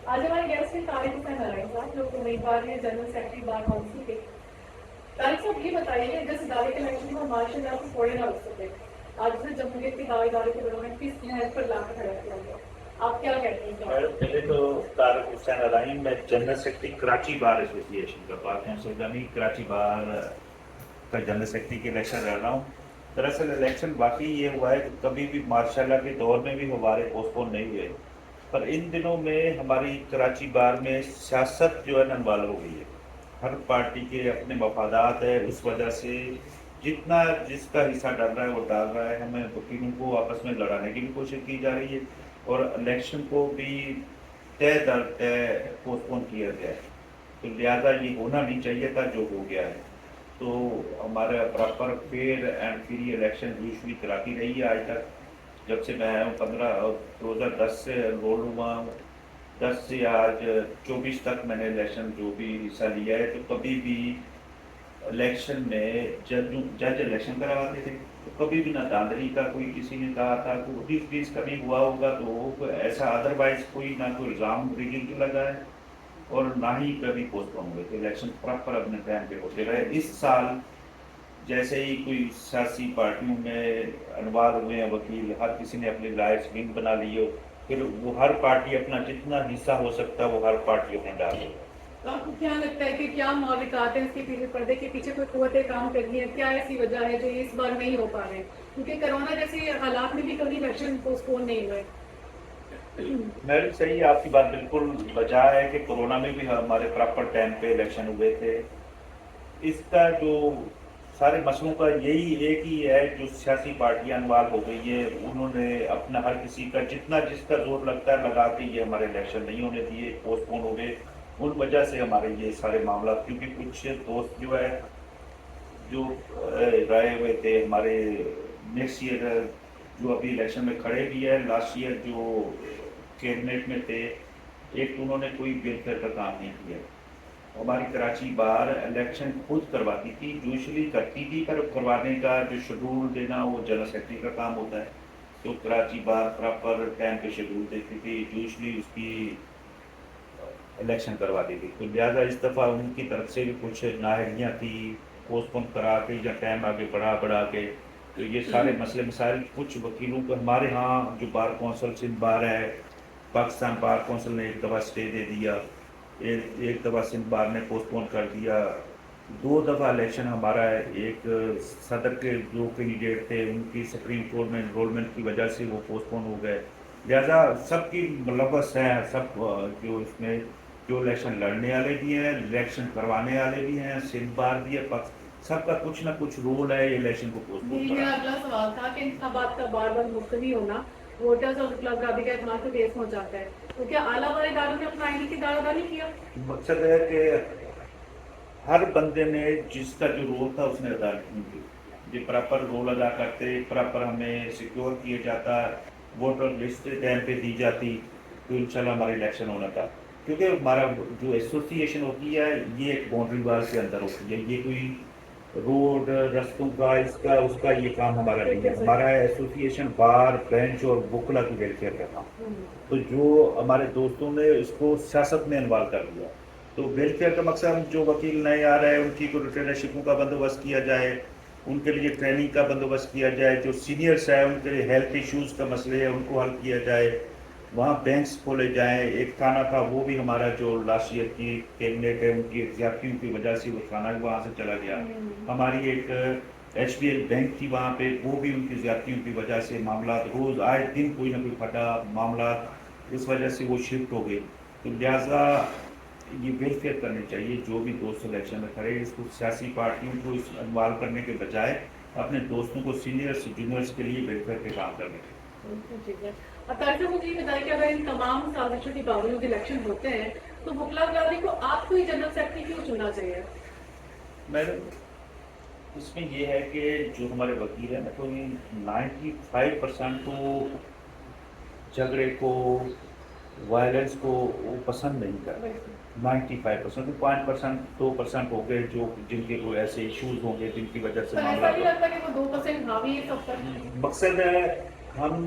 آج ہمارے گیسٹ ہیں طارق حسین نرائن صاحب جو امیدوار ہیں جنرل سیکرٹری بار کونسل کے. طارق صاحب یہ بتائیے جس ادارے کے الیکشن میں ماشاء اللہ کو چھوڑے نہ رک سکے آج سے جمہوریت کے دعوے داروں کے دوروں میں کس نہج پر لا کر کھڑا کیا گیا, آپ کیا کہتے ہیں؟ میڈم پہلے تو طارق حسین نرائن میں جنرل سیکرٹری کراچی بار ایسوسی ایشن کا بات ہیں سوگانی کراچی بار کا جنرل سیکرٹری کے الیکشن رہ رہا ہوں. دراصل الیکشن واقعی یہ ہوا ہے کہ کبھی بھی ماشاء اللہ کے دور میں بھی ہمارے پوسٹ پون نہیں ہوئے, پر ان دنوں میں ہماری کراچی بار میں سیاست جو ہے انوالو ہو گئی ہے. ہر پارٹی کے اپنے مفادات ہے, اس وجہ سے جتنا جس کا حصہ ڈال رہا ہے وہ ڈال رہا ہے. ہمیں وکیلوں کو آپس میں لڑانے کی بھی کوشش کی جا رہی ہے اور الیکشن کو بھی طے در طے پوسٹ پون کیا گیا ہے. تو لہٰذا یہ ہونا نہیں چاہیے تھا جو ہو گیا ہے. تو ہمارا proper fair and free election usually کراتی رہی ہے آج تک. جب سے میں آیا ہوں 2010 سے انرول ہوا ہوں, 10 سے آج 24 تک میں نے الیکشن جو بھی حصہ لیا ہے. تو کبھی بھی الیکشن میں جج الیکشن کرواتے تھے تو کبھی بھی نہ دھاندلی کا کوئی کسی نے کہا تھا کوئی 19-20 کبھی ہوا ہوگا تو ایسا ادروائز کوئی نہ کوئی الزام ریگنگ کے لگا ہے اور نہ ہی کبھی پوسٹ پون ہوئے تھے. الیکشن پراپر اپنے ٹائم پہ ہوتے رہے. اس سال جیسے ہی کوئی سیاسی پارٹیوں میں انوار ہوئے ہیں وکیل, ہر کسی نے اپنی لائف ونگ بنا لی ہو, پھر وہ ہر پارٹی اپنا جتنا حصہ ہو سکتا ہے وہ ہر پارٹی اپنے ڈال دے. تو آپ کو کیا لگتا ہے کہ کیا محرکات ہیں اس کے پیچھے, پردے کے پیچھے کوئی قوتیں کام کر رہی ہیں؟ کیا ایسی وجہ ہے جو اس بار نہیں ہو پا رہے ہیں؟ کیونکہ کرونا جیسے حالات میں بھی کبھی الیکشن پوسٹ پون نہیں ہوئے. میڈم صحیح ہے, آپ کی بات بالکل وجہ ہے کہ کورونا میں بھی ہمارے پراپر ٹائم پہ الیکشن ہوئے تھے. اس کا جو سارے مسئلوں کا یہی ایک ہی ہے, جو سیاسی پارٹیاں انوالو ہو گئی ہے انہوں نے اپنا ہر کسی کا جتنا جس کا زور لگتا ہے لگا کے یہ ہمارے الیکشن نہیں ہونے دیے, پوسٹ پون ہو گئے. ان وجہ سے ہمارے یہ سارے معاملات, کیونکہ کچھ دوست جو ہے جو رائے ہوئے تھے ہمارے نیکسٹ ایئر جو ابھی الیکشن میں کھڑے بھی ہے, لاسٹ ایئر جو کیبنٹ میں تھے, ایک انہوں نے کوئی ویلفیئر کا کام نہیں کیا. ہماری کراچی بار الیکشن خود کرواتی تھی, یوزلی کرتی تھی, پر کروانے کا جو شیڈول دینا وہ جنرل سیکرٹری کا کام ہوتا ہے. تو کراچی بار پراپر ٹائم پہ شیڈول دیتی تھی, یوزلی اس کی الیکشن کرواتی تھی. تو لہٰذا اس دفعہ ان کی طرف سے بھی کچھ نااہلیاں تھیں, پوسٹ پون کرا کے یا ٹائم آگے بڑھا کے. تو یہ سارے مسئلے مسائل کچھ وکیلوں کو ہمارے ہاں جو بار کونسل سندھ بار ہے, پاکستان بار کونسل نے ایک دفعہ اسٹے دے دیا, ایک دفعہ سندھ بار نے پوسٹ پون کر دیا. 2 دفعہ الیکشن ہمارا ہے, ایک صدر کے جو کینڈیڈیٹ تھے ان کی سپریم کورٹ میں انرولمنٹ کی وجہ سے وہ پوسٹ پون ہو گئے. لہٰذا سب کی ملوث ہیں, سب جو اس میں جو الیکشن لڑنے والے بھی ہیں, الیکشن کروانے والے بھی ہیں, سندھ بار بھی ہے, سب کا کچھ نہ کچھ رول ہے یہ الیکشن کو پوسٹ پون میرا کرانے. اگلا سوال تھا کہ انتخابات کا بار بار ملتوی ہونا ووٹرز اور انقلابی کا اعتماد کو ٹیس پہنچاتا ہے, تو کیا اعلیٰ والے اداروں نے اپنا آئین کی دار ادا نہیں کیا؟ مقصد ہے کہ ہر بندے نے جس کا جو رول تھا اس نے ادا نہیں کیا. یہ پراپر رول ادا کرتے, پراپر ہمیں سیکیور کیا جاتا, ووٹر لسٹ ٹائم پہ دی جاتی, تو انشاءاللہ ہمارا الیکشن ہونا تھا. کیونکہ ہمارا جو ایسوسی ایشن ہوتی ہے یہ ایک باؤنڈری وال کے اندر ہوتی ہے, یہ کوئی روڈ رستوں کا اس کا یہ کام ہمارا نہیں ہے. ہمارا ایسوسی ایشن بار بینچ اور وکلا کی ویلفیئر کا کام. تو جو ہمارے دوستوں نے اس کو سیاست میں انوالو کر دیا, تو ویلفیئر کا مقصد جو وکیل نئے آ رہے ہیں ان کی ریٹرنرشپوں کا بندوبست کیا جائے, ان کے لیے ٹریننگ کا بندوبست کیا جائے, جو سینئرس ہیں ان کے لیے ہیلتھ ایشوز کا مسئلے ہے ان کو حل کیا جائے, وہاں بینکس کھولے جائیں. ایک تھانہ تھا وہ بھی ہمارا جو لاسٹ ایئر کی کیبنٹ ہے ان کی زیادتیوں کی وجہ سے وہ تھانہ وہاں سے چلا گیا. ہماری ایک ایچ ڈی ایل بینک تھی وہاں پہ, وہ بھی ان کی زیادتیوں کی وجہ سے معاملات روز آئے دن کوئی نہ کوئی پھٹا معاملات, اس وجہ سے وہ شفٹ ہو گئی. تو لہٰذا یہ ویلفیئر کرنے چاہیے جو بھی دوست الیکشن میں کھڑے, اس کو سیاسی پارٹیوں کو انوالو کرنے کے بجائے اپنے دوستوں کو سینئرس جونیئرس کے لیے ویلفیئر کے کام کرنے چاہیے. ٹھیک ہے. اور طارق مجھے یہ بتائیں کہ اگر ان تمام سازشوں کے باوجود الیکشن ہوتے ہیں تو وکلا گلابی کو آپ کو ہی جنرل سیکرٹری کیوں چننا چاہیے؟ میڈم اس میں یہ ہے کہ جو ہمارے وکیل ہیں تو 95% تو جھگڑے کو وائلنس کو وہ پسند نہیں کرتے. 95% 5% 2% ہو گئے جو جن کے کوئی ایسے ایشوز ہوں گے جن کی وجہ سے پر ایسا معاملات نہیں لگتا کہ وہ 2% حاوی ہے سب پر؟ مقصد ہے ہم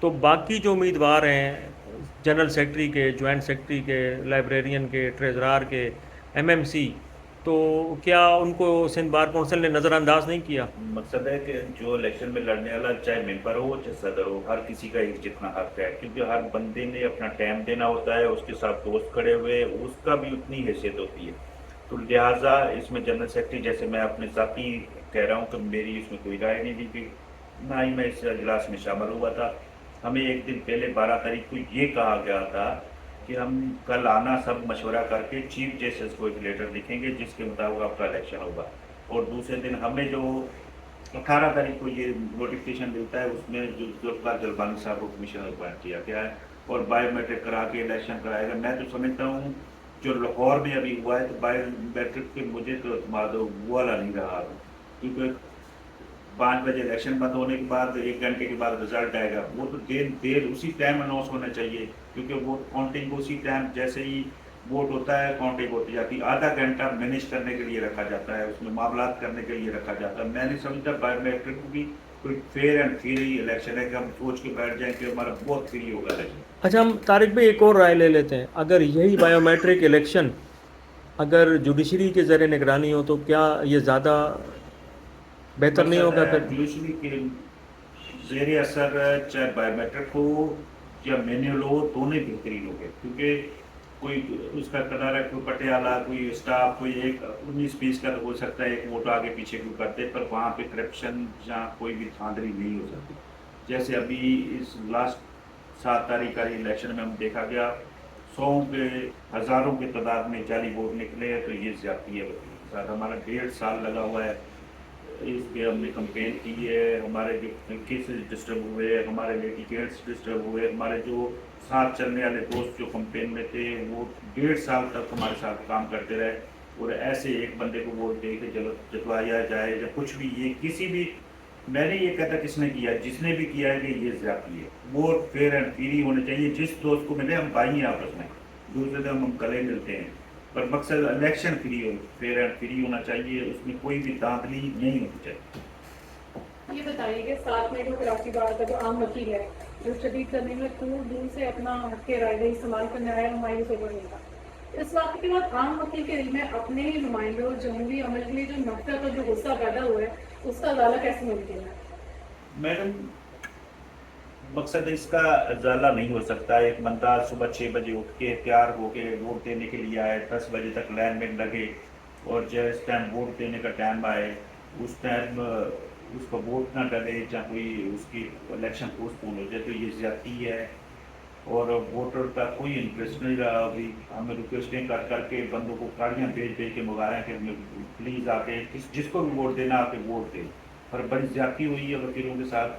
تو باقی جو امیدوار ہیں جنرل سیکرٹری کے، جوائنٹ سیکرٹری کے، لائبریرین کے، ٹریزرار کے، ایم ایم سی، تو کیا ان کو سندھ بار کونسل نے نظر انداز نہیں کیا؟ مقصد ہے کہ جو الیکشن میں لڑنے والا چاہے ممبر ہو چاہے صدر ہو، ہر کسی کا ایک جتنا حق ہے، کیونکہ ہر بندے نے اپنا ٹائم دینا ہوتا ہے، اس کے ساتھ دوست کھڑے ہوئے، اس کا بھی اتنی حیثیت ہوتی ہے. تو لہٰذا اس میں جنرل سیکرٹری، جیسے میں اپنے ذاتی کہہ رہا ہوں کہ میری اس میں کوئی رائے نہیں دی تھی، نہ ہی میں اس اجلاس میں شامل ہوا تھا. ہمیں ایک دن پہلے 12 تاریخ کو یہ کہا گیا تھا کہ ہم کل آنا سب مشورہ کر کے چیف جسٹس کو ایک لیٹر لکھیں گے جس کے مطابق آپ کا الیکشن ہوگا. اور دوسرے دن ہمیں جو 18 تاریخ کو یہ نوٹیفکیشن ملتا ہے، اس میں جو ذوالفقار جلبانی صاحب کو کمشنر اپوائنٹ کیا گیا ہے اور بایو میٹرک کرا کے الیکشن کرائے گا. میں تو سمجھتا ہوں جو لاہور میں ابھی ہوا ہے تو بایو میٹرک پہ مجھے تو اعتماد وہ والا نہیں رہا، کیونکہ 5 بجے الیکشن بند ہونے کے بعد 1 گھنٹے کے بعد رزلٹ آئے گا. وہ تو دیر اسی ٹائم اناؤنس ہونا چاہیے، کیونکہ ووٹ کاؤنٹنگ اسی ٹائم جیسے ہی ووٹ ہوتا ہے کاؤنٹنگ ہوتی جاتی ہے. آدھا گھنٹہ مینیج کرنے کے لیے رکھا جاتا ہے، اس میں معاملات کرنے کے لیے رکھا جاتا ہے. میں نہیں سمجھتا بایو میٹرک کو بھی کوئی فیئر اینڈ فری الیکشن ہے کہ ہم سوچ کے بیٹھ جائیں کہ ہمارا بہت فری ہوگا الیکشن. اچھا، ہم طارق بھائی ایک اور رائے لے لیتے ہیں. اگر یہی بایو میٹرک الیکشن اگر جوڈیشری کے زیر نگرانی ہو تو کیا یہ زیادہ بہتر نہیں ہوگا پھر؟ جوڈیشری کے زیر اثر چاہے بایو میٹرک ہو یا مینوئل ہو، دونوں بہترین ہو گئے، کیونکہ کوئی اس کا قدر ہے، کوئی پٹیالہ کوئی اسٹاف کوئی ایک 19-20 کا تو ہو سکتا ہے، ایک ووٹ آگے پیچھے کو کرتے، پر وہاں پہ کرپشن جہاں کوئی بھی دھاندلی نہیں ہو سکتی. جیسے ابھی اس لاسٹ 7 تاریخ کا الیکشن میں ہم دیکھا گیا 100 کے ہزاروں کی تعداد میں جعلی ووٹ نکلے ہیں، تو یہ زیادتی ہے. ہمارا 1.5 سال لگا ہوا ہے اس پہ، ہم نے کمپین کی ہے، ہمارے جو کیسز ڈسٹرب ہوئے، ہمارے لیٹیگیٹس ڈسٹرب ہوئے، ہمارے جو ساتھ چلنے والے دوست جو کمپین میں تھے وہ 1.5 سال تک ہمارے ساتھ کام کرتے رہے. اور ایسے ایک بندے کو ووٹ دے کے چلو جتوایا جائے یا کچھ بھی، یہ کسی بھی، میں نے یہ کہتا کس نے کیا، جس نے بھی کیا ہے کہ یہ زیادتی ہے. ووٹ فیئر اینڈ فری ہونے چاہیے. جس دوست کو ملے ہم بھائی ہیں آپس میں، دوسرے دن ہم گلے ملتے ہیں، پر مقصد الیکشن فری ہو، فیئر اینڈ فری ہونا چاہیے، اس میں کوئی بھی دھاندلی نہیں ہونی چاہیے. یہ بتائیے کہ ساتھ میں جو کراچی بار کا جو عام وکیل ہے جو شدید کرنے میں دور دور سے اپنا حق رائے دہی استعمال کرنے آیا ہمایوں سے نہیں تھا، اس واقعے کے بعد عام وکیل کے دل میں اپنے ہی نمائندوں اور جمہوری عمل کے لیے جو نفرت اور جو غصہ پیدا ہوا ہے اس کا ازالہ کیسے ممکن ہے؟ میڈم، مقصد اس کا ازالہ نہیں ہو سکتا. ایک بندہ صبح 6 بجے اٹھ کے تیار ہو کے ووٹ دینے کے لیے آئے، 10 بجے تک لائن میں لگے، اور جس ٹائم ووٹ دینے کا ٹائم آئے اس ٹائم اس کو ووٹ نہ ڈلے یا کوئی اس کی الیکشن پوسٹ پون ہو جائے، تو یہ زیادتی ہے. اور ووٹر کا کوئی انٹرسٹ نہیں رہا. ابھی ہمیں ریکویسٹیں کر کر کے بندوں کو گاڑیاں بھیج کے منگا رہے ہیں کہ ہمیں پلیز آ کے جس کو بھی ووٹ دینا آ کے ووٹ دیں. پر بڑی زیادتی ہوئی ہے وکیلوں کے ساتھ،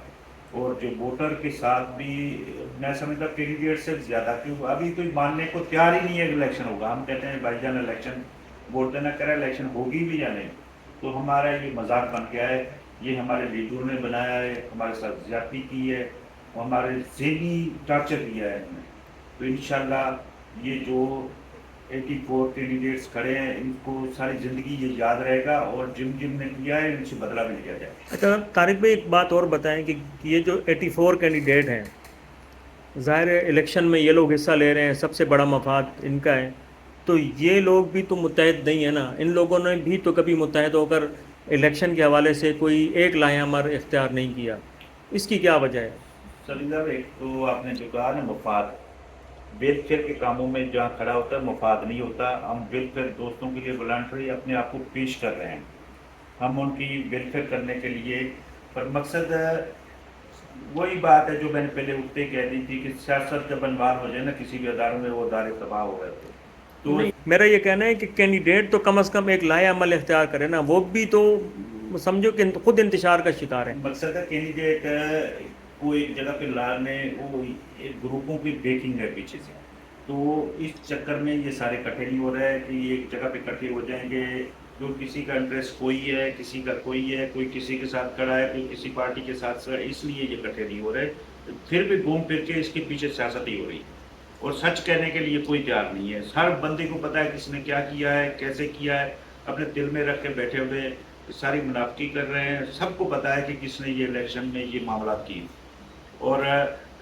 اور جو ووٹر کے ساتھ بھی میں سمجھتا کینڈیڈیٹ سے زیادہ، کیوں ابھی کوئی ماننے کو تیار ہی نہیں ہے کہ الیکشن ہوگا. ہم کہتے ہیں بھائی جان الیکشن ووٹ دینا کرے، الیکشن ہوگی بھی یا نہیں. تو ہمارا یہ مذاق بن گیا ہے، یہ ہمارے لیڈروں نے بنایا ہے، ہمارے ساتھ زیادتی کی ہے اور ہمارے ذہنی ٹارچر کیا ہے. تو انشاءاللہ یہ جو 84 کینڈیڈیٹس کھڑے ہیں ان کو ساری زندگی یہ یاد رہے گا، اور جن جن نے کیا ہے ان سے بدلہ بھی لیا جائے. اچھا طارق بھائی، ایک بات اور بتائیں کہ یہ جو 84 کینڈیڈیٹ ہیں، ظاہر ہے الیکشن میں یہ لوگ حصہ لے رہے ہیں، سب سے بڑا مفاد ان کا ہے، تو یہ لوگ بھی تو متحد نہیں ہیں نا. ان لوگوں نے بھی تو کبھی متحد ہو کر الیکشن کے حوالے سے کوئی ایک لائحہ عمل اختیار نہیں کیا. اس کی کیا وجہ ہے؟ سلیم صاحب، ایک تو آپ نے جو کہا نا مفاد، ویلفیئر کے کاموں میں جہاں کھڑا ہوتا ہے مفاد نہیں ہوتا. ہم ویلفیئر دوستوں کے لیے والنٹری اپنے آپ کو پیش کر رہے ہیں، ہم ان کی ویلفیئر کرنے کے لیے. پر مقصد وہی بات ہے جو میں نے پہلے اٹھتے کہہ دی تھی کہ سیاست جب انوار ہو جائے نا کسی بھی اداروں میں، وہ ادارے تباہ ہو گئے تھے. تو نہیں، میرا یہ کہنا ہے کہ کینڈیڈیٹ تو کم از کم ایک لائحہ عمل اختیار کرے نا. وہ بھی تو سمجھو کہ خود انتشار کا شکار ہے. مقصد ہے کینڈیڈیٹ کو ایک جگہ پہ لانے، وہ گروپوں کی بیکنگ ہے پیچھے سے. تو اس چکر میں یہ سارے اکٹھے نہیں ہو رہے کہ ایک جگہ پہ اکٹھے ہو جائیں گے. جو کسی کا انٹرسٹ کوئی ہے، کسی کا کوئی ہے، کوئی کسی کے ساتھ کھڑا ہے، کوئی کسی پارٹی کے ساتھ، اس لیے یہ اکٹھے نہیں ہو رہے. پھر بھی گھوم پھر کے اس کے پیچھے سیاست ہی ہو رہی ہے، اور سچ کہنے کے لیے کوئی تیار نہیں ہے. ہر بندے کو پتا ہے کس نے کیا کیا ہے، کیسے کیا ہے، اپنے دل میں رکھ کے بیٹھے ہوئے ساری منافقتی کر رہے ہیں. سب کو پتا ہے کہ کس نے یہ الیکشن میں یہ معاملات کی. اور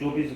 24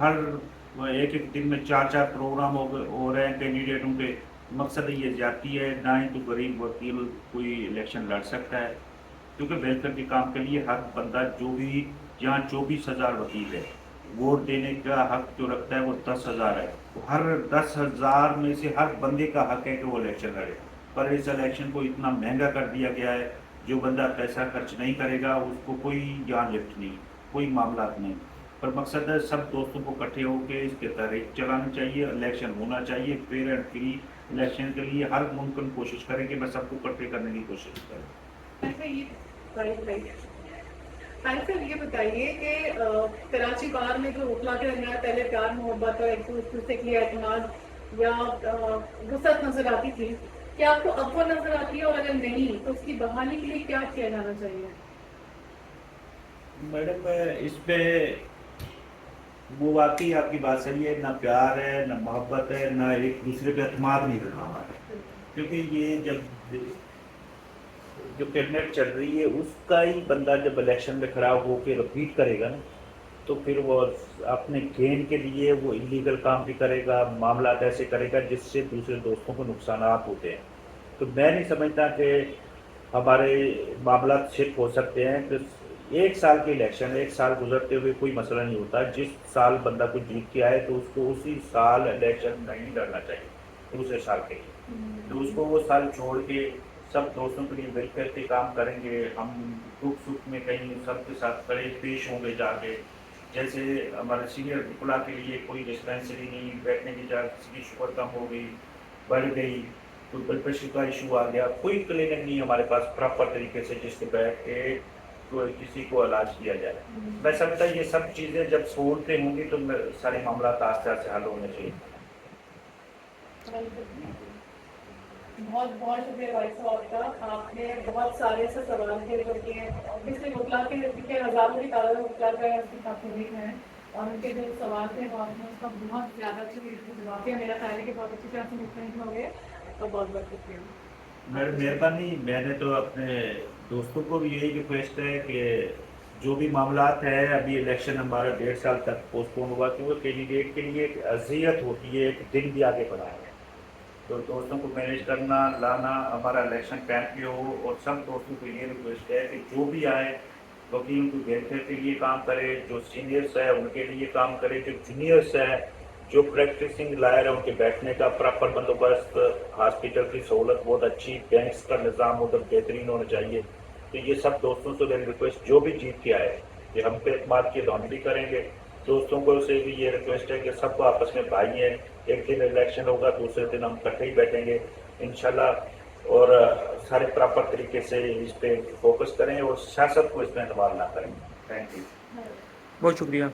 ہر ایک ایک دن میں 4 پروگرام ہو رہے ہیں کینڈیڈیٹوں کے. مقصد یہ زیادتی ہے، نہ ہی تو غریب وکیل کوئی الیکشن لڑ سکتا ہے، کیونکہ ویلفیئر کے کام کے لیے ہر بندہ جو بھی جہاں 24,000 وکیل ہے، ووٹ دینے کا حق جو رکھتا ہے وہ 10,000 ہے. ہر 10,000 میں سے ہر بندے کا حق ہے کہ وہ الیکشن لڑے. پر اس الیکشن کو اتنا مہنگا کر دیا گیا ہے، جو بندہ پیسہ خرچ نہیں کرے گا اس کو کوئی جان لفٹ نہیں، کوئی معاملات نہیں. پر مقصد ہے سب دوستوں کو اکٹھے ہو کے اس کے تحریک چلانا چاہیے، الیکشن ہونا چاہیے فیئر اینڈ فری. الیکشن کے لیے ہر ممکن کوشش کریں کہ میں سب کو اکٹھے کرنے کی کوشش کروں. صاحب یہ بتائیے کہ کراچی بار میں جو وکلا کے درمیان پہلے پیار محبت اور ایک دوسرے کے لیے اعتماد یا وسعت نظر آتی تھی، کیا آپ کو اب وہ نظر آتی ہے، اور اگر نہیں تو اس کی بحالی کے لیے کیا کیا جانا چاہیے؟ میڈم اس پہ وہ واقعی آپ کی بات صحیح ہے، نہ پیار ہے نہ محبت ہے نہ ایک دوسرے پہ اعتماد نہیں رکھا ہوا ہے. کیونکہ یہ جب جو کیبنٹ چل رہی ہے اس کا ہی بندہ جب الیکشن میں کھڑا ہو کے رپیٹ کرے گا نا، تو پھر وہ اپنے گین کے لیے وہ انلیگل کام بھی کرے گا، معاملات ایسے کرے گا جس سے دوسرے دوستوں کو نقصانات ہوتے ہیں. تو میں نہیں سمجھتا کہ ہمارے معاملات شفٹ ہو سکتے ہیں. کہ 1 سال کی الیکشن، 1 سال گزرتے ہوئے کوئی مسئلہ نہیں ہوتا. جس سال بندہ کو جیت کے آئے تو اس کو اسی سال الیکشن نہیں لڑنا چاہیے دوسرے سال کے لیے. تو اس کو وہ سال چھوڑ کے سب دوستوں کے لیے ویلفیئر کے کام کریں گے. ہم دکھ سکھ میں کہیں سب کے ساتھ کھڑے پیش ہوں گے جا کے. جیسے ہمارے سینئر وکلا کے لیے کوئی ڈسپینسری نہیں، بیٹھنے کی جگہ کسی کی شوگر کم ہو گئی، بڑھ گئی، کوئی بلڈ پریشر کا ایشو آ گیا، کوئی کلینک نہیں ہمارے پاس پراپر طریقے سے جس کے بیٹھ کے کسی کو علاج کیا جائے. میں سمجھتا یہ سب چیزیں جب سہولتیں ہوں گی تو سارے معاملات آہستہ آہستہ حل ہونے چاہیے. بہت بہت شکریہ بھائی صاحب کا. آپ نے بہت سارے سے سوال کے جو کیے ہیں، اس لیے وکلا کے ہزاروں کی تعداد میں وکلا کا اس کی تفریح ہے، اور ان کے جو سوال تھے وہ آپ نے اس کا بہت زیادہ اچھے جواب دیا. میرا خیال ہے کہ بہت اچھی طرح سے مطمئن ہو گئے. تو بہت بہت شکریہ. مہربانی. میں نے تو اپنے دوستوں کو بھی یہی ریکویسٹ ہے کہ جو بھی معاملات ہیں، ابھی الیکشن ہمارا 1.5 سال تک پوسٹ پون ہوا، کیونکہ کینڈیڈیٹ کے لیے ایک اذیت ہوتی ہے، ایک دن بھی آگے بڑھا ہے. تو دوستوں کو مینیج کرنا لانا ہمارا الیکشن ٹائم پہ ہو. اور سب دوستوں کو یہ ریکویسٹ ہے کہ جو بھی آئے وکیل کو ویلفیئر کے لیے کام کرے، جو سینئرس ہے ان کے لیے کام کرے، جو جونیئرس ہے، جو پریکٹسنگ لائر ہے ان کے بیٹھنے کا پراپر بندوبست، ہاسپٹل کی سہولت بہت اچھی، بینکس کا نظام ادھر بہترین ہونا چاہیے. تو یہ سب دوستوں سے میری ریکویسٹ، جو بھی جیت کے آئے کہ ہم پہ اعتماد کیے تو ہم بھی کریں گے. دوستوں کو سے بھی یہ ریکویسٹ ہے کہ سب کو آپس میں بھائی ہیں. ایک دن الیکشن ہوگا، دوسرے دن ہم اکٹھے ہی بیٹھیں گے انشاءاللہ، اور سارے پراپر طریقے سے اس پہ فوکس کریں اور سیاست کو اس میں اعتبار نہ کریں. Thank you. بہت شکریہ.